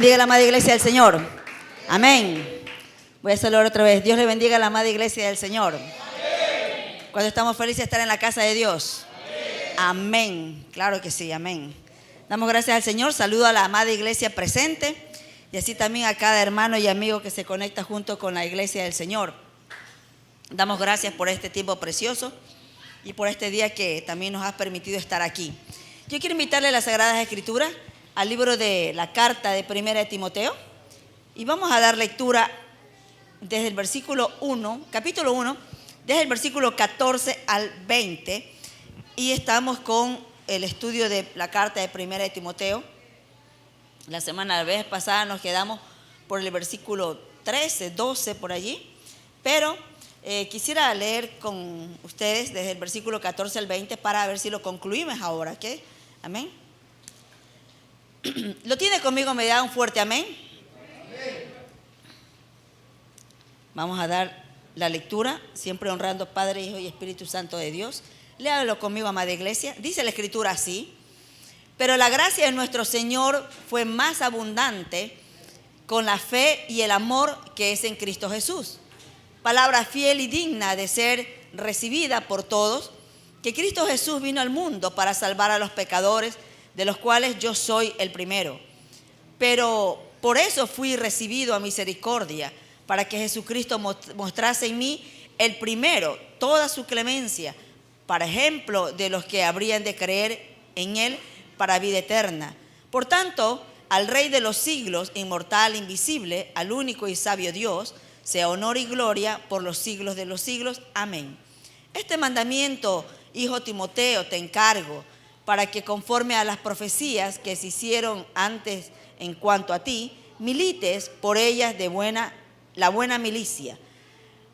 Bendiga a la amada iglesia del Señor. Amén. Voy a saludar otra vez. Dios le bendiga a la amada iglesia del Señor. Amén. Cuando estamos felices de estar en la casa de Dios. Amén. Claro que sí, amén. Damos gracias al Señor. Saludo a la amada iglesia presente y así también a cada hermano y amigo que se conecta junto con la iglesia del Señor. Damos gracias por este tiempo precioso y por este día que también nos ha permitido estar aquí. Yo quiero invitarle a las Sagradas Escrituras, al libro de la carta de Primera de Timoteo, y vamos a dar lectura desde el versículo 1, capítulo 1, desde el versículo 14 al 20, y estamos con el estudio de la carta de Primera de Timoteo. La vez pasada nos quedamos por el versículo 13, 12 por allí, pero quisiera leer con ustedes desde el versículo 14 al 20 para ver si lo concluimos ahora, ¿ok? Amén. ¿Lo tiene conmigo? ¿Me da un fuerte amén? Amén. Vamos a dar la lectura, siempre honrando Padre, Hijo y Espíritu Santo de Dios. Léalo conmigo, amada iglesia. Dice la Escritura así: pero la gracia de nuestro Señor fue más abundante con la fe y el amor que es en Cristo Jesús. Palabra fiel y digna de ser recibida por todos, que Cristo Jesús vino al mundo para salvar a los pecadores, de los cuales yo soy el primero. Pero por eso fui recibido a misericordia, para que Jesucristo mostrase en mí el primero toda su clemencia, para ejemplo de los que habrían de creer en él para vida eterna. Por tanto, al Rey de los siglos, inmortal, invisible, al único y sabio Dios, sea honor y gloria por los siglos de los siglos. Amén. Este mandamiento, hijo Timoteo, te encargo, para que conforme a las profecías que se hicieron antes en cuanto a ti, milites por ellas la buena milicia,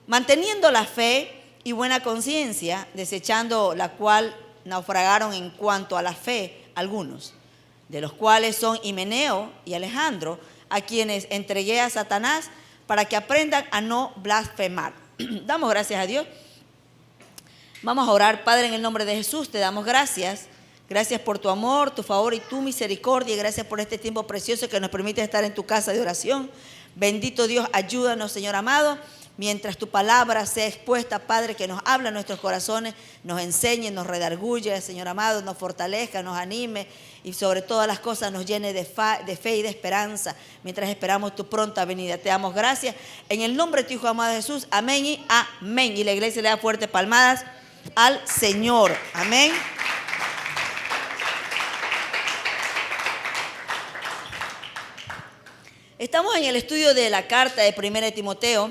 manteniendo la fe y buena conciencia, desechando la cual naufragaron en cuanto a la fe algunos, de los cuales son Himeneo y Alejandro, a quienes entregué a Satanás para que aprendan a no blasfemar. Damos gracias a Dios. Vamos a orar. Padre, en el nombre de Jesús te damos gracias. Gracias por tu amor, tu favor y tu misericordia. Y gracias por este tiempo precioso que nos permite estar en tu casa de oración. Bendito Dios, ayúdanos, Señor amado, mientras tu palabra sea expuesta, Padre, que nos habla en nuestros corazones, nos enseñe, nos redarguye, Señor amado, nos fortalezca, nos anime y sobre todas las cosas nos llene de fe y de esperanza mientras esperamos tu pronta venida. Te damos gracias en el nombre de tu Hijo amado Jesús. Amén y amén. Y la iglesia le da fuertes palmadas al Señor. Amén. Estamos en el estudio de la carta de Primera de Timoteo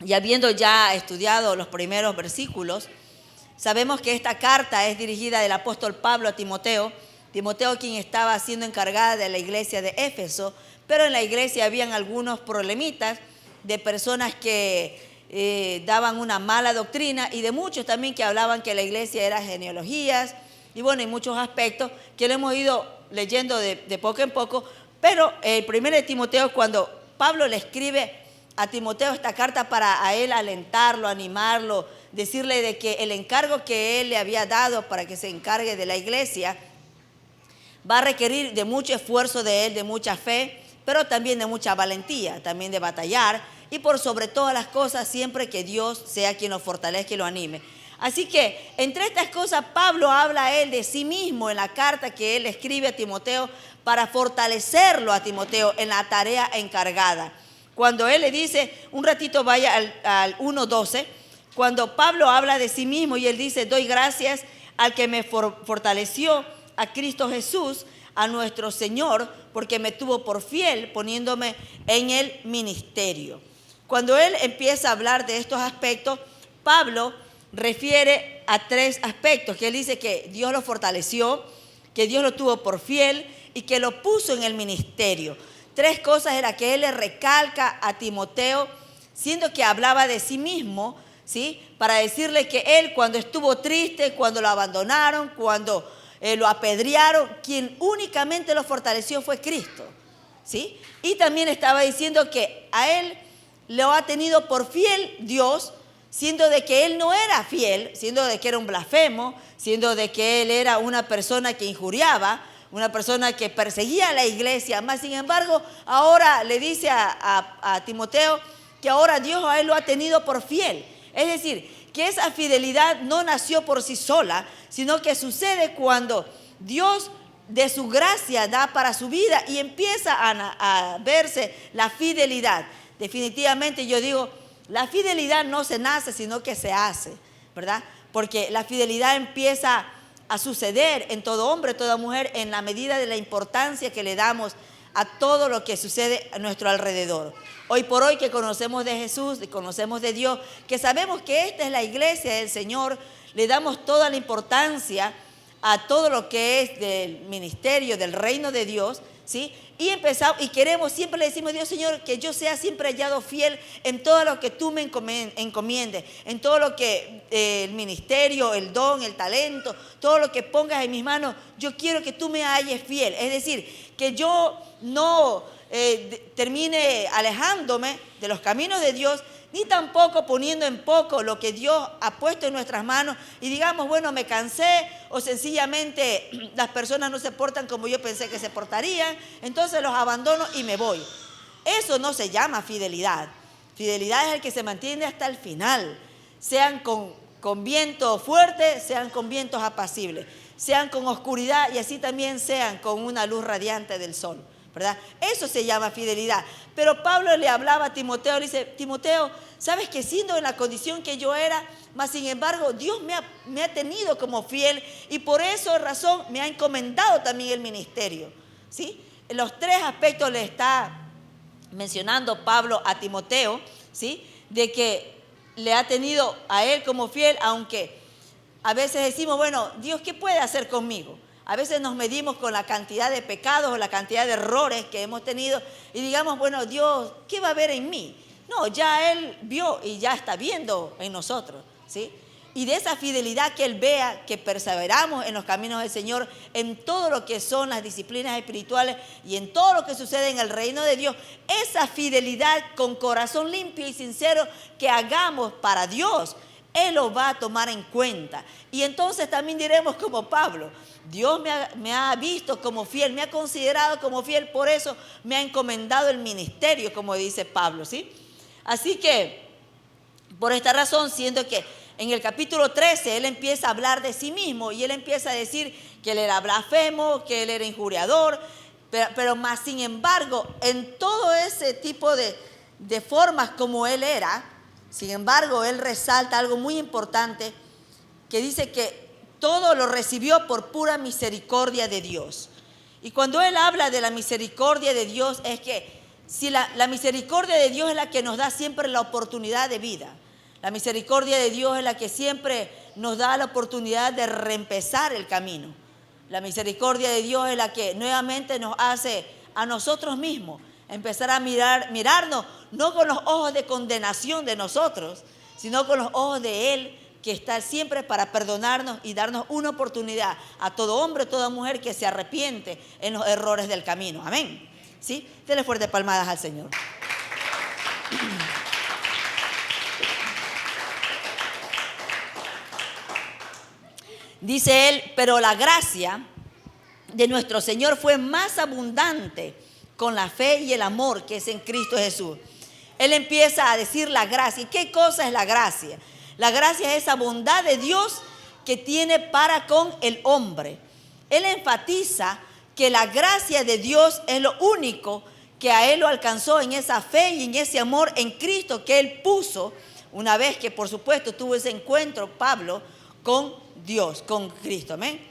y habiendo ya estudiado los primeros versículos, sabemos que esta carta es dirigida del apóstol Pablo a Timoteo. Timoteo, quien estaba siendo encargada de la iglesia de Éfeso, pero en la iglesia habían algunos problemitas de personas que daban una mala doctrina y de muchos también que hablaban que la iglesia era genealogías y bueno, hay muchos aspectos que lo hemos ido leyendo de poco en poco. Pero el primero de Timoteo, cuando Pablo le escribe a Timoteo esta carta para a él alentarlo, animarlo, decirle de que el encargo que él le había dado para que se encargue de la iglesia va a requerir de mucho esfuerzo de él, de mucha fe, pero también de mucha valentía, también de batallar y por sobre todas las cosas siempre que Dios sea quien lo fortalezca y lo anime. Así que entre estas cosas Pablo habla a él de sí mismo en la carta que él escribe a Timoteo para fortalecerlo a Timoteo en la tarea encargada. Cuando él le dice, un ratito vaya al 1:12, cuando Pablo habla de sí mismo y él dice, doy gracias al que me fortaleció, a Cristo Jesús, a nuestro Señor, porque me tuvo por fiel poniéndome en el ministerio. Cuando él empieza a hablar de estos aspectos, Pablo refiere a tres aspectos, que él dice que Dios lo fortaleció, que Dios lo tuvo por fiel y que lo puso en el ministerio. Tres cosas era que él le recalca a Timoteo, siendo que hablaba de sí mismo, ¿sí? Para decirle que él cuando estuvo triste, cuando lo abandonaron, cuando lo apedrearon, quien únicamente lo fortaleció fue Cristo, ¿sí? Y también estaba diciendo que a él lo ha tenido por fiel Dios, siendo de que él no era fiel, siendo de que era un blasfemo, siendo de que él era una persona que injuriaba, una persona que perseguía a la iglesia, más sin embargo, ahora le dice a Timoteo que ahora Dios a él lo ha tenido por fiel. Es decir, que esa fidelidad no nació por sí sola, sino que sucede cuando Dios de su gracia da para su vida y empieza a verse la fidelidad. Definitivamente yo digo, la fidelidad no se nace, sino que se hace, ¿verdad? Porque la fidelidad empieza a suceder en todo hombre, toda mujer, en la medida de la importancia que le damos a todo lo que sucede a nuestro alrededor. Hoy por hoy que conocemos de Jesús, que conocemos de Dios, que sabemos que esta es la iglesia del Señor, le damos toda la importancia a todo lo que es del ministerio, del reino de Dios, ¿sí? Y empezamos, y queremos, siempre le decimos a Dios, Señor, que yo sea siempre hallado fiel en todo lo que tú me encomiendes, en todo lo que el ministerio, el don, el talento, todo lo que pongas en mis manos, yo quiero que tú me halles fiel. Es decir, que yo no termine alejándome de los caminos de Dios, ni tampoco poniendo en poco lo que Dios ha puesto en nuestras manos y digamos, bueno, me cansé o sencillamente las personas no se portan como yo pensé que se portarían, entonces los abandono y me voy. Eso no se llama fidelidad. Fidelidad es el que se mantiene hasta el final, sean con viento fuerte, sean con vientos apacibles, sean con oscuridad y así también sean con una luz radiante del sol, ¿verdad? Eso se llama fidelidad. Pero Pablo le hablaba a Timoteo, le dice, Timoteo, sabes que siendo en la condición que yo era, mas sin embargo Dios me ha tenido como fiel y por esa razón me ha encomendado también el ministerio, ¿sí? En los tres aspectos le está mencionando Pablo a Timoteo, ¿sí? De que le ha tenido a él como fiel, aunque a veces decimos, bueno, Dios, ¿qué puede hacer conmigo? A veces nos medimos con la cantidad de pecados o la cantidad de errores que hemos tenido y digamos, bueno, Dios, ¿qué va a ver en mí? No, ya Él vio y ya está viendo en nosotros, ¿sí? Y de esa fidelidad que Él vea, que perseveramos en los caminos del Señor, en todo lo que son las disciplinas espirituales y en todo lo que sucede en el reino de Dios, esa fidelidad con corazón limpio y sincero que hagamos para Dios, Él lo va a tomar en cuenta. Y entonces también diremos como Pablo, Dios me ha visto como fiel, me ha considerado como fiel, por eso me ha encomendado el ministerio, como dice Pablo, ¿sí? Así que, por esta razón, siendo que en el capítulo 13 él empieza a hablar de sí mismo y él empieza a decir que él era blasfemo, que él era injuriador, pero más sin embargo, en todo ese tipo de formas como él era, sin embargo, él resalta algo muy importante que dice que todo lo recibió por pura misericordia de Dios. Y cuando él habla de la misericordia de Dios es que si la misericordia de Dios es la que nos da siempre la oportunidad de vida. La misericordia de Dios es la que siempre nos da la oportunidad de reempezar el camino. La misericordia de Dios es la que nuevamente nos hace a nosotros mismos empezar a mirarnos no con los ojos de condenación de nosotros, sino con los ojos de Él, que está siempre para perdonarnos y darnos una oportunidad a todo hombre, toda mujer que se arrepiente en los errores del camino. Amén. ¿Sí? Denle fuertes palmadas al Señor. Dice él, pero la gracia de nuestro Señor fue más abundante con la fe y el amor que es en Cristo Jesús. Él empieza a decir la gracia. ¿Y qué cosa es la gracia? La gracia es esa bondad de Dios que tiene para con el hombre. Él enfatiza que la gracia de Dios es lo único que a él lo alcanzó en esa fe y en ese amor en Cristo que él puso una vez que, por supuesto, tuvo ese encuentro, Pablo, con Dios, con Cristo. Amén.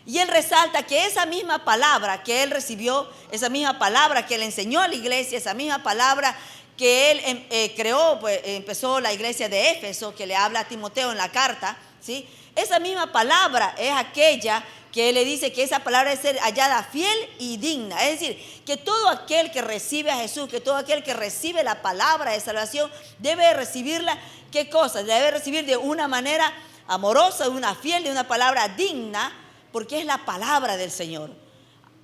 Y él resalta que esa misma palabra que él recibió, esa misma palabra que él enseñó a la iglesia, esa misma palabra que él creó, pues empezó la iglesia de Éfeso, que le habla a Timoteo en la carta, ¿sí? Esa misma palabra es aquella que él le dice que esa palabra es ser hallada fiel y digna. Es decir, que todo aquel que recibe a Jesús, que todo aquel que recibe la palabra de salvación, debe recibirla, ¿qué cosa? Debe recibir de una manera amorosa, de una fiel, de una palabra digna, porque es la palabra del Señor.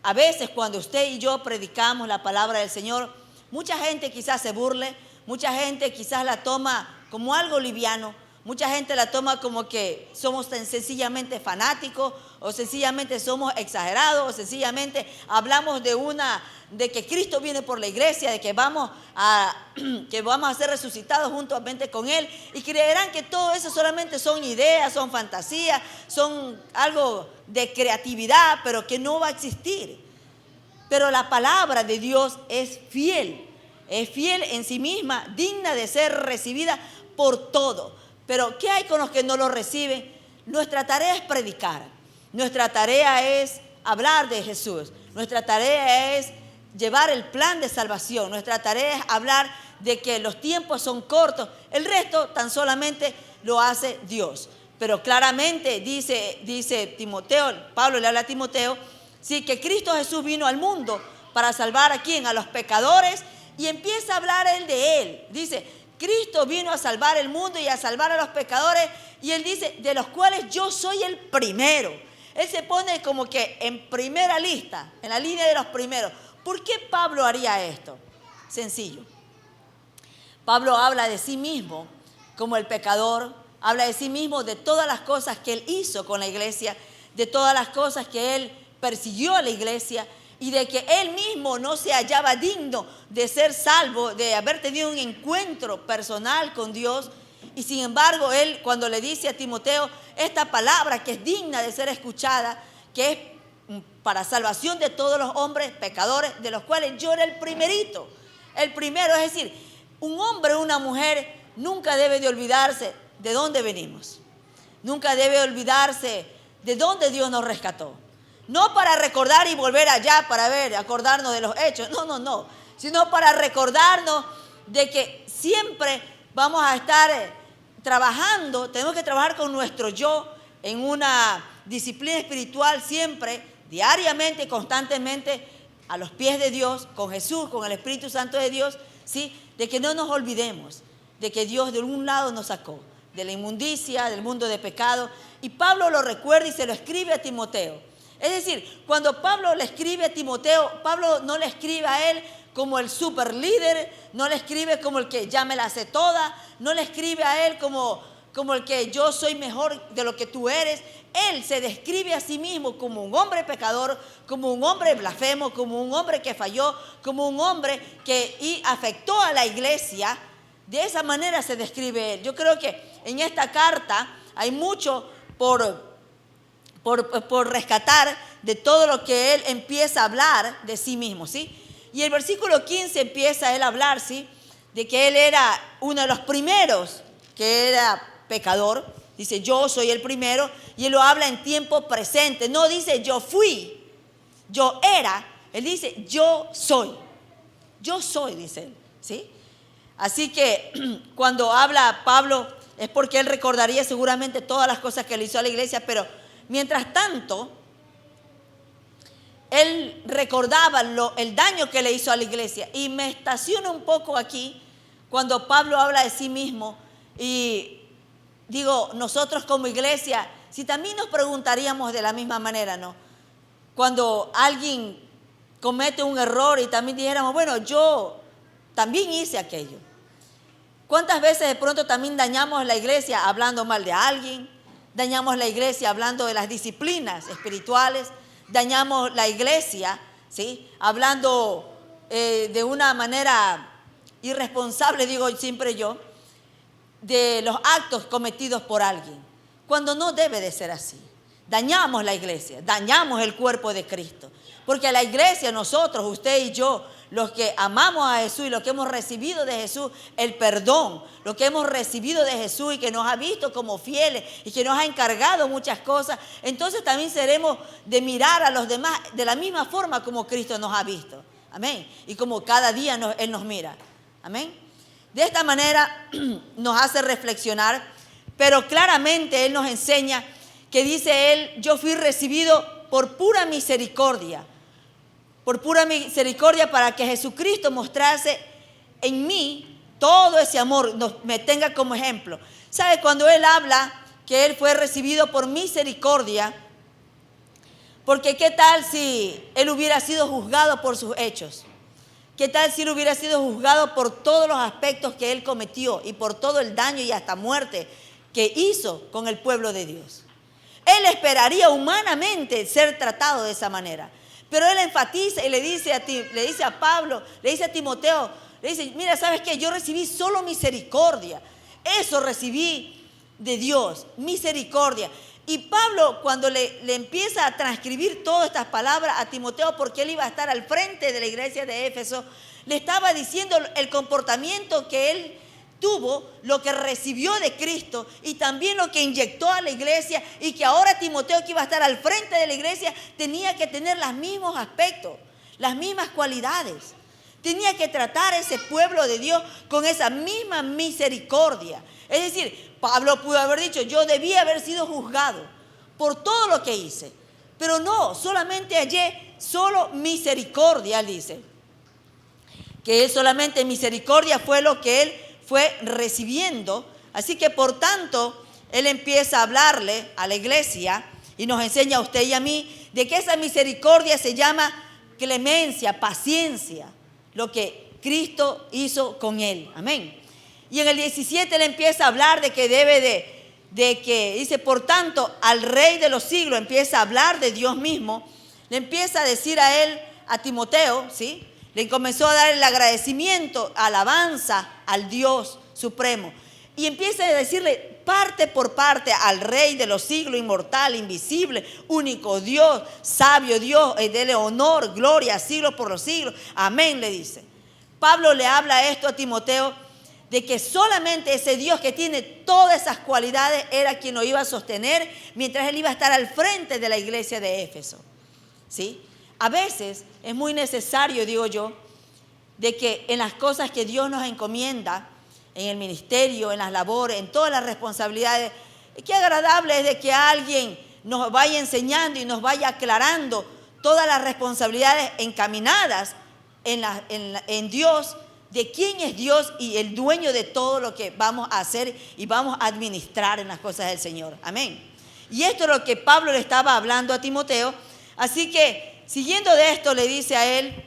A veces cuando usted y yo predicamos la palabra del Señor, mucha gente quizás se burle, mucha gente quizás la toma como algo liviano, Mucha gente la toma como que somos tan sencillamente fanáticos, o sencillamente somos exagerados, o sencillamente hablamos de que Cristo viene por la iglesia, de que vamos a ser resucitados juntamente con Él, y creerán que todo eso solamente son ideas, son fantasías, son algo de creatividad, pero que no va a existir. Pero la palabra de Dios es fiel en sí misma, digna de ser recibida por todo. Pero ¿qué hay con los que no lo reciben? Nuestra tarea es predicar. Nuestra tarea es hablar de Jesús. Nuestra tarea es llevar el plan de salvación. Nuestra tarea es hablar de que los tiempos son cortos. El resto tan solamente lo hace Dios. Pero claramente dice Timoteo, Pablo le habla a Timoteo, sí, que Cristo Jesús vino al mundo para salvar ¿a quién? A los pecadores, y empieza a hablar él de él. Dice, Cristo vino a salvar el mundo y a salvar a los pecadores, y él dice, de los cuales yo soy el primero. Él se pone como que en primera lista, en la línea de los primeros. ¿Por qué Pablo haría esto? Sencillo. Pablo habla de sí mismo como el pecador, habla de sí mismo, de todas las cosas que él hizo con la iglesia, de todas las cosas que él persiguió a la iglesia, y de que él mismo no se hallaba digno de ser salvo, de haber tenido un encuentro personal con Dios. Y sin embargo, él cuando le dice a Timoteo esta palabra que es digna de ser escuchada, que es para salvación de todos los hombres pecadores, de los cuales yo era el primerito. El primero, es decir, un hombre o una mujer nunca debe de olvidarse de dónde venimos. Nunca debe olvidarse de dónde Dios nos rescató. No para recordar y volver allá para acordarnos de los hechos, no, sino para recordarnos de que siempre vamos a estar trabajando, tenemos que trabajar con nuestro yo en una disciplina espiritual siempre, diariamente, constantemente, a los pies de Dios, con Jesús, con el Espíritu Santo de Dios, ¿sí? De que no nos olvidemos de que Dios de algún lado nos sacó, de la inmundicia, del mundo de pecado, y Pablo lo recuerda y se lo escribe a Timoteo. Es decir, cuando Pablo le escribe a Timoteo, Pablo no le escribe a él como el super líder, no le escribe como el que ya me la sé toda, no le escribe a él como el que yo soy mejor de lo que tú eres. Él se describe a sí mismo como un hombre pecador, como un hombre blasfemo, como un hombre que falló, como un hombre que afectó a la iglesia. De esa manera se describe él. Yo creo que en esta carta hay mucho por rescatar de todo lo que él empieza a hablar de sí mismo, ¿sí? Y el versículo 15 empieza él a hablar, ¿sí? De que él era uno de los primeros que era pecador. Dice, yo soy el primero, y él lo habla en tiempo presente. No dice, yo fui, yo era. Él dice, yo soy, dice él, ¿sí? Así que cuando habla Pablo es porque él recordaría seguramente todas las cosas que le hizo a la iglesia, pero mientras tanto, él recordaba el daño que le hizo a la iglesia. Y me estaciono un poco aquí cuando Pablo habla de sí mismo. Y digo, nosotros como iglesia, si también nos preguntaríamos de la misma manera, ¿no? Cuando alguien comete un error y también dijéramos, bueno, yo también hice aquello. ¿Cuántas veces de pronto también dañamos la iglesia hablando mal de alguien? Dañamos la iglesia hablando de las disciplinas espirituales. Dañamos la iglesia, ¿sí? Hablando de una manera irresponsable, digo siempre yo, de los actos cometidos por alguien, cuando no debe de ser así. Dañamos la iglesia, dañamos el cuerpo de Cristo, porque la iglesia, nosotros, usted y yo, los que amamos a Jesús y los que hemos recibido de Jesús el perdón, lo que hemos recibido de Jesús y que nos ha visto como fieles y que nos ha encargado muchas cosas, entonces también seremos de mirar a los demás de la misma forma como Cristo nos ha visto. Amén. Y como cada día Él nos mira. Amén. De esta manera nos hace reflexionar, pero claramente Él nos enseña que dice Él, yo fui recibido por pura misericordia para que Jesucristo mostrase en mí todo ese amor, me tenga como ejemplo. ¿Sabe? Cuando Él habla que Él fue recibido por misericordia, porque ¿qué tal si Él hubiera sido juzgado por sus hechos? ¿Qué tal si Él hubiera sido juzgado por todos los aspectos que Él cometió y por todo el daño y hasta muerte que hizo con el pueblo de Dios. Él esperaría humanamente ser tratado de esa manera. Pero él enfatiza y le dice a Pablo, le dice a Timoteo, le dice, mira, ¿sabes qué? Yo recibí solo misericordia. Eso recibí de Dios, misericordia. Y Pablo, cuando le empieza a transcribir todas estas palabras a Timoteo, porque él iba a estar al frente de la iglesia de Éfeso, le estaba diciendo el comportamiento que él tuvo, lo que recibió de Cristo y también lo que inyectó a la iglesia, y que ahora Timoteo, que iba a estar al frente de la iglesia, tenía que tener los mismos aspectos, las mismas cualidades. Tenía que tratar a ese pueblo de Dios con esa misma misericordia. Es decir, Pablo pudo haber dicho, yo debía haber sido juzgado por todo lo que hice, pero no, solamente hallé solo misericordia. Él dice que él solamente misericordia fue lo que él fue recibiendo. Así que por tanto él empieza a hablarle a la iglesia y nos enseña a usted y a mí de que esa misericordia se llama clemencia, paciencia, lo que Cristo hizo con él. Amén. Y en el 17 él empieza a hablar de que dice, por tanto, al Rey de los siglos, empieza a hablar de Dios mismo. Le empieza a decir a él, a Timoteo, ¿sí? Le comenzó a dar el agradecimiento, alabanza al Dios supremo. Y empieza a decirle parte por parte al Rey de los siglos, inmortal, invisible, único Dios, sabio Dios, dele honor, gloria, siglos por los siglos. Amén, le dice. Pablo le habla esto a Timoteo, de que solamente ese Dios que tiene todas esas cualidades era quien lo iba a sostener mientras él iba a estar al frente de la iglesia de Éfeso. ¿Sí? A veces es muy necesario, digo yo, de que en las cosas que Dios nos encomienda, en el ministerio, en las labores, en todas las responsabilidades, qué agradable es de que alguien nos vaya enseñando y nos vaya aclarando todas las responsabilidades encaminadas en Dios, de quién es Dios y el dueño de todo lo que vamos a hacer y vamos a administrar en las cosas del Señor. Amén. Y esto es lo que Pablo le estaba hablando a Timoteo. Así que, siguiendo de esto, le dice a él,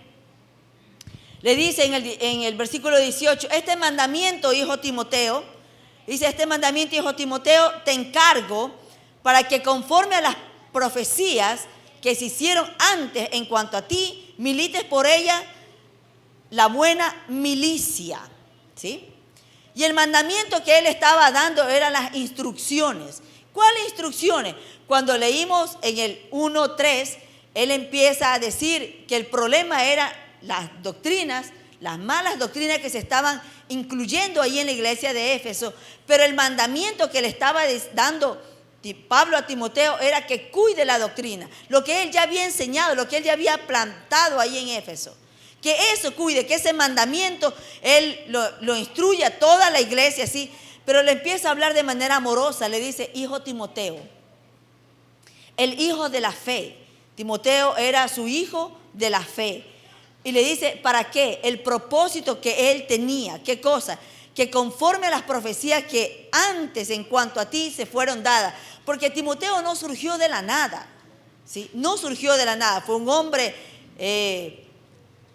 le dice en el versículo 18, este mandamiento, hijo Timoteo, te encargo para que conforme a las profecías que se hicieron antes en cuanto a ti, milites por ella la buena milicia, ¿sí? Y el mandamiento que él estaba dando eran las instrucciones. ¿Cuáles instrucciones? Cuando leímos en el 1:3, él empieza a decir que el problema era las doctrinas, las malas doctrinas que se estaban incluyendo ahí en la iglesia de Éfeso. Pero el mandamiento que le estaba dando Pablo a Timoteo era que cuide la doctrina, lo que él ya había enseñado, lo que él ya había plantado ahí en Éfeso. Que eso cuide, que ese mandamiento él lo instruye a toda la iglesia, así. Pero le empieza a hablar de manera amorosa. Le dice, hijo Timoteo, el hijo de la fe. Timoteo era su hijo de la fe. Y le dice, ¿para qué? El propósito que él tenía. ¿Qué cosa? Que conforme a las profecías que antes en cuanto a ti se fueron dadas. Porque Timoteo no surgió de la nada, ¿sí? No surgió de la nada. Fue un hombre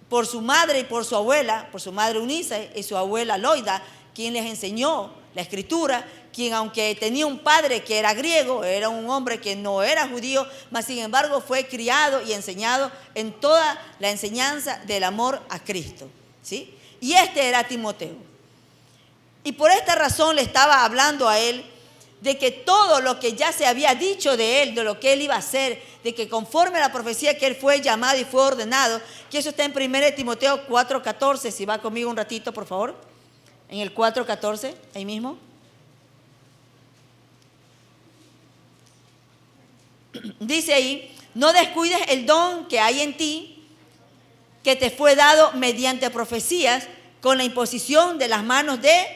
por su madre y por su abuela, por su madre Eunice y su abuela Loida, quien les enseñó la escritura, quien aunque tenía un padre que era griego, era un hombre que no era judío, mas sin embargo fue criado y enseñado en toda la enseñanza del amor a Cristo, ¿sí? Y este era Timoteo. Y por esta razón le estaba hablando a él de que todo lo que ya se había dicho de él, de lo que él iba a hacer, de que conforme a la profecía que él fue llamado y fue ordenado, que eso está en 1 Timoteo 4:14, si va conmigo un ratito, por favor, en el 4:14, ahí mismo. Dice ahí, no descuides el don que hay en ti, que te fue dado mediante profecías, con la imposición de las manos de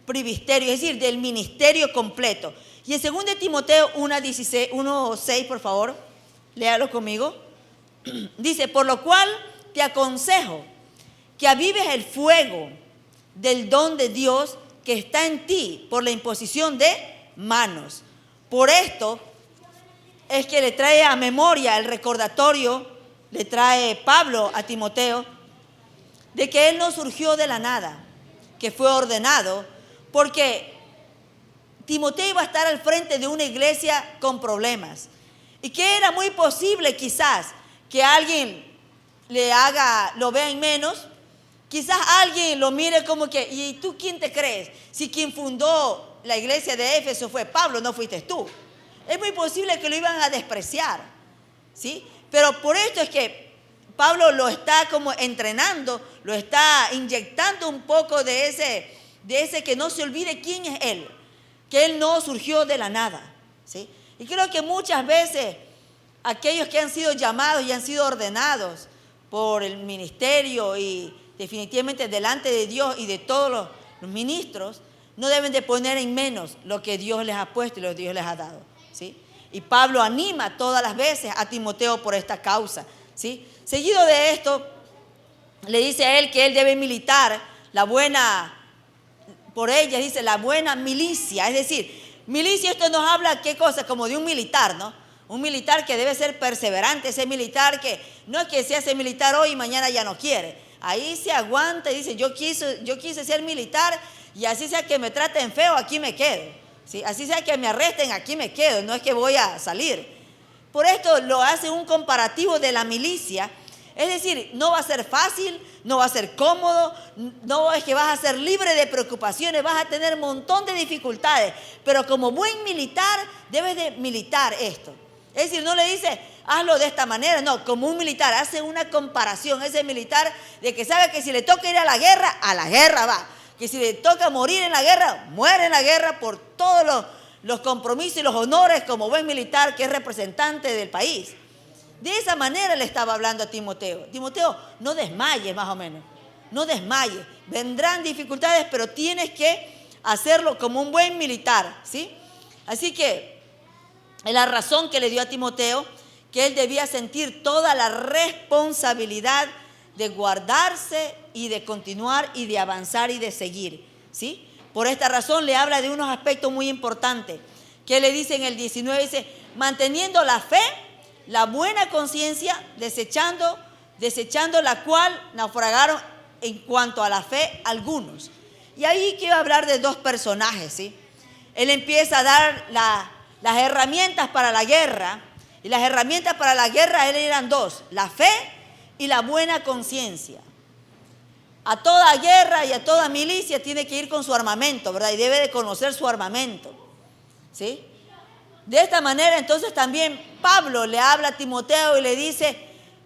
presbiterio, es decir, del ministerio completo. Y en 2 Timoteo 1:6, por favor, léalo conmigo. Dice, por lo cual te aconsejo que avives el fuego del don de Dios que está en ti por la imposición de manos. Por esto es que le trae a memoria el recordatorio, le trae Pablo a Timoteo, de que él no surgió de la nada, que fue ordenado, porque Timoteo iba a estar al frente de una iglesia con problemas. Y que era muy posible quizás que alguien lo vea en menos. Quizás alguien lo mire como que, ¿y tú quién te crees? Si quien fundó la iglesia de Éfeso fue Pablo, no fuiste tú. Es muy posible que lo iban a despreciar, ¿sí? Pero por esto es que Pablo lo está como entrenando, lo está inyectando un poco de ese que no se olvide quién es él, que él no surgió de la nada, ¿sí? Y creo que muchas veces aquellos que han sido llamados y han sido ordenados por el ministerio y definitivamente delante de Dios y de todos los ministros, no deben de poner en menos lo que Dios les ha puesto y lo que Dios les ha dado, ¿sí? Y Pablo anima todas las veces a Timoteo por esta causa, ¿sí? Seguido de esto, le dice a él que él debe militar por ella, dice la buena milicia. Es decir, milicia, esto nos habla, ¿qué cosa? Como de un militar, ¿no? Un militar que debe ser perseverante, ese militar que no es que se hace militar hoy y mañana ya no quiere. Ahí se aguanta y dice, yo quise ser militar y así sea que me traten feo, aquí me quedo, ¿sí? Así sea que me arresten, aquí me quedo, no es que voy a salir. Por esto lo hace un comparativo de la milicia. Es decir, no va a ser fácil, no va a ser cómodo, no es que vas a ser libre de preocupaciones, vas a tener un montón de dificultades, pero como buen militar debes de militar esto. Es decir, no le dice, hazlo de esta manera, no, como un militar, hace una comparación, ese militar de que sabe que si le toca ir a la guerra va, que si le toca morir en la guerra, muere en la guerra por todos los compromisos y los honores como buen militar que es representante del país. De esa manera le estaba hablando a Timoteo. Timoteo, no desmayes más o menos, no desmayes. Vendrán dificultades, pero tienes que hacerlo como un buen militar, ¿sí? Así que es la razón que le dio a Timoteo que él debía sentir toda la responsabilidad de guardarse y de continuar y de avanzar y de seguir, ¿sí? Por esta razón le habla de unos aspectos muy importantes, que le dice en el 19, dice, manteniendo la fe, la buena conciencia, desechando la cual naufragaron en cuanto a la fe algunos. Y ahí quiero hablar de dos personajes, ¿sí? Él empieza a dar las herramientas para la guerra, y las herramientas para la guerra él eran dos, la fe y la buena conciencia. A toda guerra y a toda milicia tiene que ir con su armamento, ¿verdad? Y debe de conocer su armamento, ¿sí? De esta manera, entonces también Pablo le habla a Timoteo y le dice,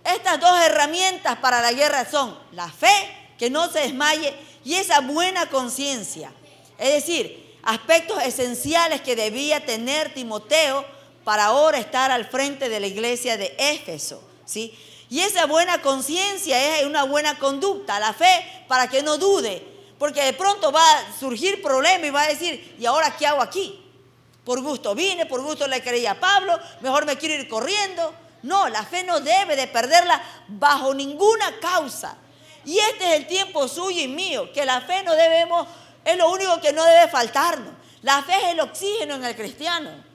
estas dos herramientas para la guerra son la fe, que no se desmaye, y esa buena conciencia. Es decir, aspectos esenciales que debía tener Timoteo para ahora estar al frente de la iglesia de Éfeso, ¿sí? Y esa buena conciencia es una buena conducta, la fe, para que no dude, porque de pronto va a surgir problema y va a decir, ¿y ahora qué hago aquí? Por gusto vine, por gusto le creí a Pablo, mejor me quiero ir corriendo. No, la fe no debe de perderla bajo ninguna causa. Y este es el tiempo suyo y mío, que la fe es lo único que no debe faltarnos. La fe es el oxígeno en el cristiano.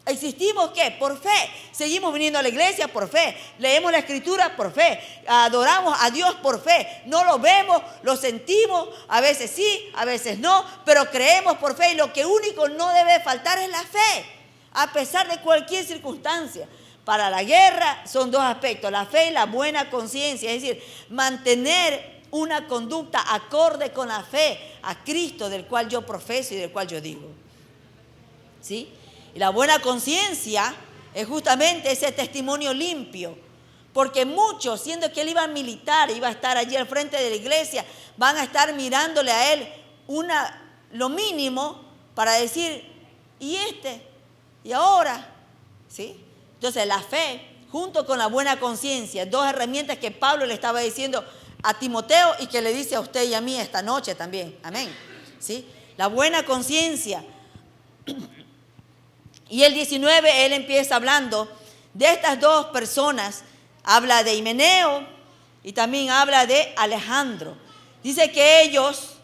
¿Existimos qué? Por fe. Seguimos viniendo a la iglesia por fe. Leemos la escritura por fe. Adoramos a Dios por fe. No lo vemos, lo sentimos, a veces sí, a veces no, pero creemos por fe y lo que único no debe faltar es la fe, a pesar de cualquier circunstancia. Para la guerra son dos aspectos, la fe y la buena conciencia, es decir, mantener una conducta acorde con la fe a Cristo del cual yo profeso y del cual yo digo. ¿Sí? Y la buena conciencia es justamente ese testimonio limpio, porque muchos, siendo que él iba a militar, iba a estar allí al frente de la iglesia, van a estar mirándole a él lo mínimo para decir, ¿y ahora? ¿Sí? Entonces la fe, junto con la buena conciencia, dos herramientas que Pablo le estaba diciendo a Timoteo y que le dice a usted y a mí esta noche también. Amén. ¿Sí? La buena conciencia. Y el 19, él empieza hablando de estas dos personas. Habla de Himeneo y también habla de Alejandro. Dice que ellos,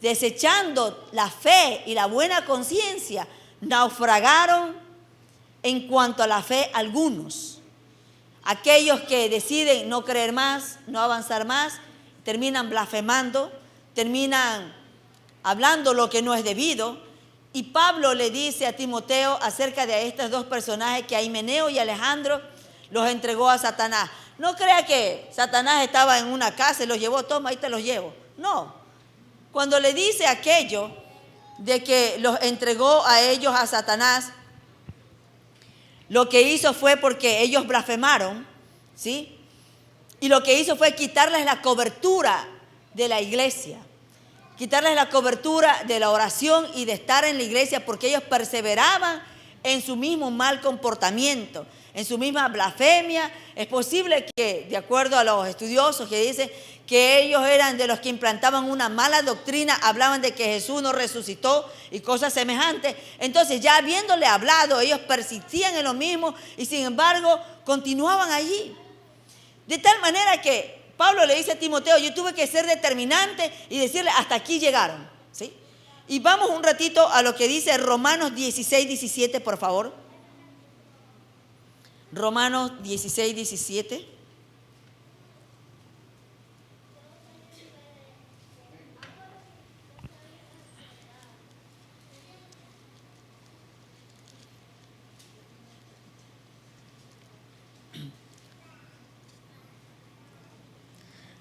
desechando la fe y la buena conciencia, naufragaron en cuanto a la fe algunos. Aquellos que deciden no creer más, no avanzar más, terminan blasfemando, terminan hablando lo que no es debido Y Pablo le dice a Timoteo acerca de estos dos personajes que a Himeneo y Alejandro los entregó a Satanás. No crea que Satanás estaba en una casa y los llevó, toma, ahí te los llevo. No. Cuando le dice aquello de que los entregó a ellos a Satanás, lo que hizo fue porque ellos blasfemaron, ¿sí? Y lo que hizo fue quitarles la cobertura de la iglesia, quitarles la cobertura de la oración y de estar en la iglesia, porque ellos perseveraban en su mismo mal comportamiento, en su misma blasfemia. Es posible que, de acuerdo a los estudiosos que dicen que ellos eran de los que implantaban una mala doctrina, hablaban de que Jesús no resucitó y cosas semejantes. Entonces, ya habiéndole hablado, ellos persistían en lo mismo y sin embargo continuaban allí. De tal manera que Pablo le dice a Timoteo, yo tuve que ser determinante y decirle, hasta aquí llegaron, ¿sí? Y vamos un ratito a lo que dice Romanos 16, 17, por favor. Romanos 16, 17.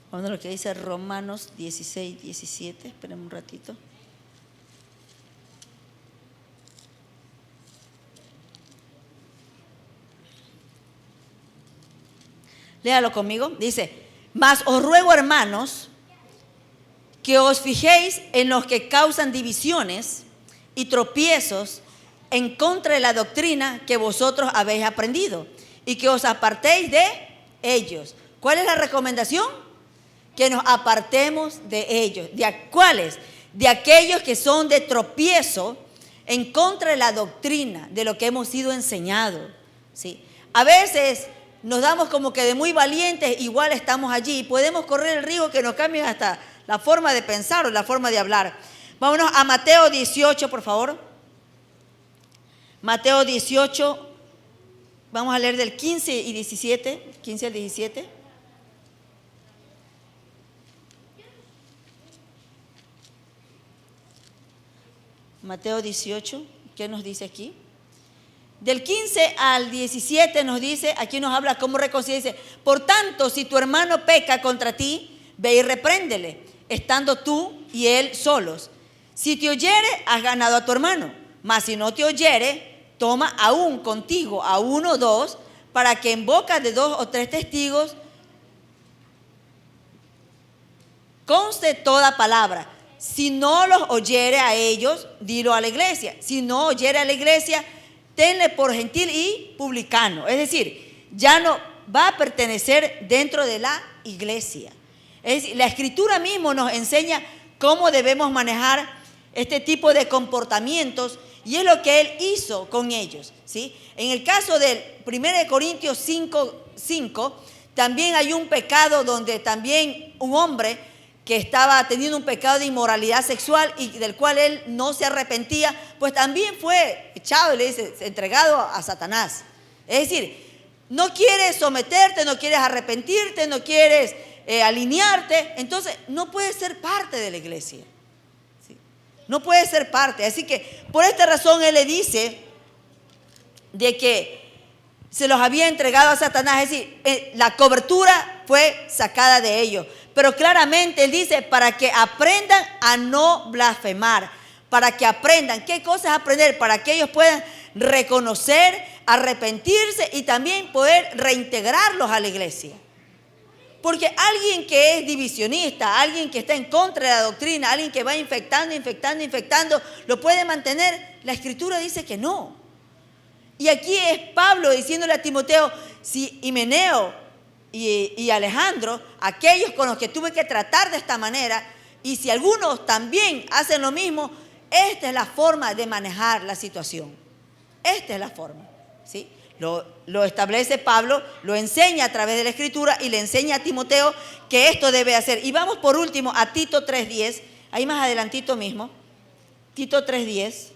Vamos a lo que dice Romanos 16, 17. Esperen un ratito. Léalo conmigo. Dice, mas os ruego, hermanos, que os fijéis en los que causan divisiones y tropiezos en contra de la doctrina que vosotros habéis aprendido y que os apartéis de ellos. ¿Cuál es la recomendación? Que nos apartemos de ellos. ¿De cuáles? De aquellos que son de tropiezo en contra de la doctrina, de lo que hemos sido enseñados, ¿sí? A veces nos damos como que de muy valientes, igual estamos allí y podemos correr el riesgo que nos cambien hasta la forma de pensar o la forma de hablar. Vámonos a Mateo 18, por favor. Mateo 18, vamos a leer del 15 y 17, 15 al 17. Mateo 18, ¿qué nos dice aquí? Del 15 al 17 nos dice, aquí nos habla cómo reconciliarse. Por tanto, si tu hermano peca contra ti, ve y repréndele, estando tú y él solos. Si te oyere, has ganado a tu hermano. Mas si no te oyere, toma aún contigo a uno o dos, para que en boca de 2 o 3 testigos conste toda palabra. Si no los oyere a ellos, dilo a la iglesia. Si no oyere a la iglesia, tenle por gentil y publicano. Es decir, ya no va a pertenecer dentro de la iglesia. Es decir, la escritura mismo nos enseña cómo debemos manejar este tipo de comportamientos y es lo que él hizo con ellos, ¿sí? En el caso del 1 Corintios 5, también hay un pecado donde también un hombre que estaba teniendo un pecado de inmoralidad sexual y del cual él no se arrepentía, pues también fue echado y le dice, entregado a Satanás. Es decir, no quieres someterte, no quieres arrepentirte, no quieres alinearte, entonces no puedes ser parte de la iglesia, ¿sí? No puedes ser parte. Así que por esta razón él le dice de que se los había entregado a Satanás, es decir, la cobertura fue sacada de ellos. Pero claramente él dice, para que aprendan a no blasfemar, para que aprendan. ¿Qué cosas aprender? Para que ellos puedan reconocer, arrepentirse y también poder reintegrarlos a la iglesia. Porque alguien que es divisionista, alguien que está en contra de la doctrina, alguien que va infectando, ¿lo puede mantener? La escritura dice que no. Y aquí es Pablo diciéndole a Timoteo, si Himeneo y Alejandro, aquellos con los que tuve que tratar de esta manera, y si algunos también hacen lo mismo, esta es la forma de manejar la situación. Esta es la forma, ¿sí? Lo establece Pablo, lo enseña a través de la escritura y le enseña a Timoteo que esto debe hacer. Y vamos por último a Tito 3:10, ahí más adelantito mismo, Tito 3:10.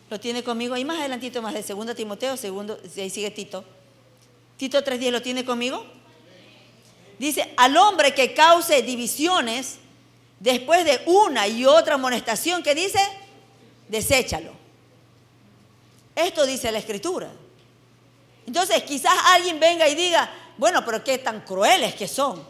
¿Lo tiene conmigo? Ahí más adelantito, más de 2 Timoteo, ahí sigue Tito. Tito 3:10, ¿lo tiene conmigo? Dice, al hombre que cause divisiones después de una y otra amonestación, ¿qué dice? Deséchalo. Esto dice la Escritura. Entonces quizás alguien venga y diga, bueno, pero qué tan crueles que son.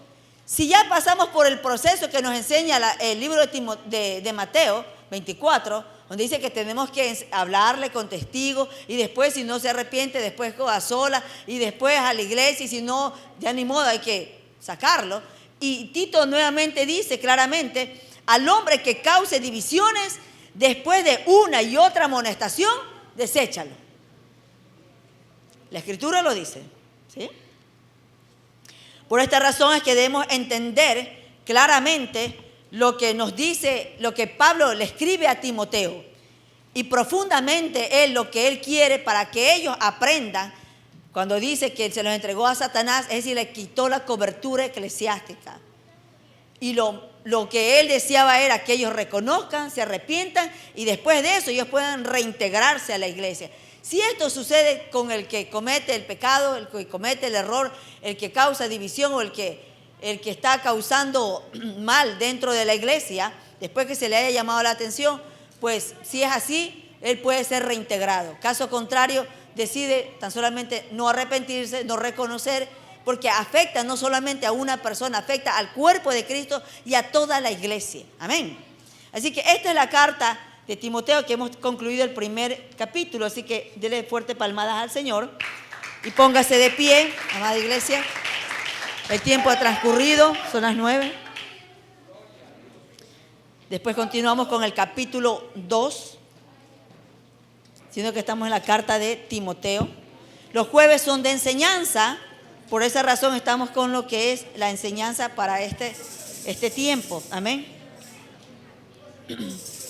Si ya pasamos por el proceso que nos enseña el libro de Mateo 24, donde dice que tenemos que hablarle con testigos y después si no se arrepiente, después a solas y después a la iglesia y si no, ya ni modo, hay que sacarlo. Y Tito nuevamente dice claramente, al hombre que cause divisiones después de una y otra amonestación, deséchalo. La Escritura lo dice, ¿sí? Por esta razón es que debemos entender claramente lo que nos dice, lo que Pablo le escribe a Timoteo. Y profundamente lo que él quiere para que ellos aprendan, cuando dice que se los entregó a Satanás, es decir, le quitó la cobertura eclesiástica. Y lo que él deseaba era que ellos reconozcan, se arrepientan y después de eso ellos puedan reintegrarse a la iglesia. Si esto sucede con el que comete el pecado, el que comete el error, el que causa división o el que está causando mal dentro de la iglesia, después que se le haya llamado la atención, pues si es así, él puede ser reintegrado. Caso contrario, decide tan solamente no arrepentirse, no reconocer, porque afecta no solamente a una persona, afecta al cuerpo de Cristo y a toda la iglesia. Amén. Así que esta es la carta de Timoteo, que hemos concluido el primer capítulo, así que dele fuerte palmadas al Señor y póngase de pie, amada iglesia. El tiempo ha transcurrido, son las 9. Después continuamos con el capítulo 2, siendo que estamos en la carta de Timoteo. Los jueves son de enseñanza, por esa razón estamos con lo que es la enseñanza para este tiempo. Amén.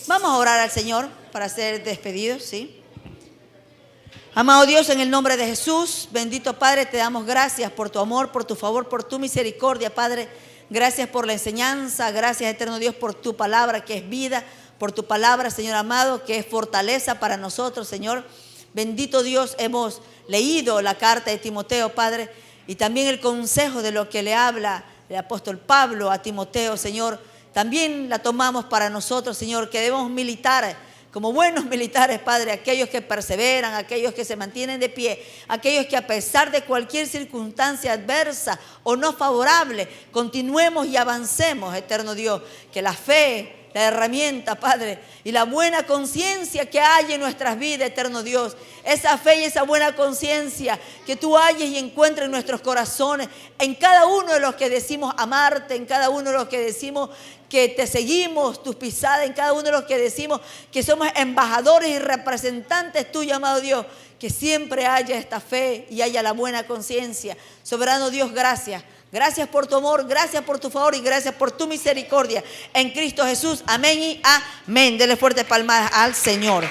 Vamos a orar al Señor para ser despedidos, ¿sí? Amado Dios, en el nombre de Jesús, bendito Padre, te damos gracias por tu amor, por tu favor, por tu misericordia, Padre. Gracias por la enseñanza, gracias, eterno Dios, por tu palabra que es vida, por tu palabra, Señor amado, que es fortaleza para nosotros, Señor. Bendito Dios, hemos leído la carta de Timoteo, Padre, y también el consejo de lo que le habla el apóstol Pablo a Timoteo, Señor. También la tomamos para nosotros, Señor, que debemos militar como buenos militares, Padre, aquellos que perseveran, aquellos que se mantienen de pie, aquellos que a pesar de cualquier circunstancia adversa o no favorable, continuemos y avancemos, eterno Dios, que la fe, la herramienta, Padre, y la buena conciencia que hay en nuestras vidas, eterno Dios, esa fe y esa buena conciencia que tú halles y encuentres en nuestros corazones, en cada uno de los que decimos amarte, en cada uno de los que decimos que te seguimos tus pisadas, en cada uno de los que decimos que somos embajadores y representantes tuyos, amado Dios, que siempre haya esta fe y haya la buena conciencia. Soberano Dios, gracias. Gracias por tu amor, gracias por tu favor y gracias por tu misericordia. En Cristo Jesús, amén y amén. Dele fuerte palmadas al Señor.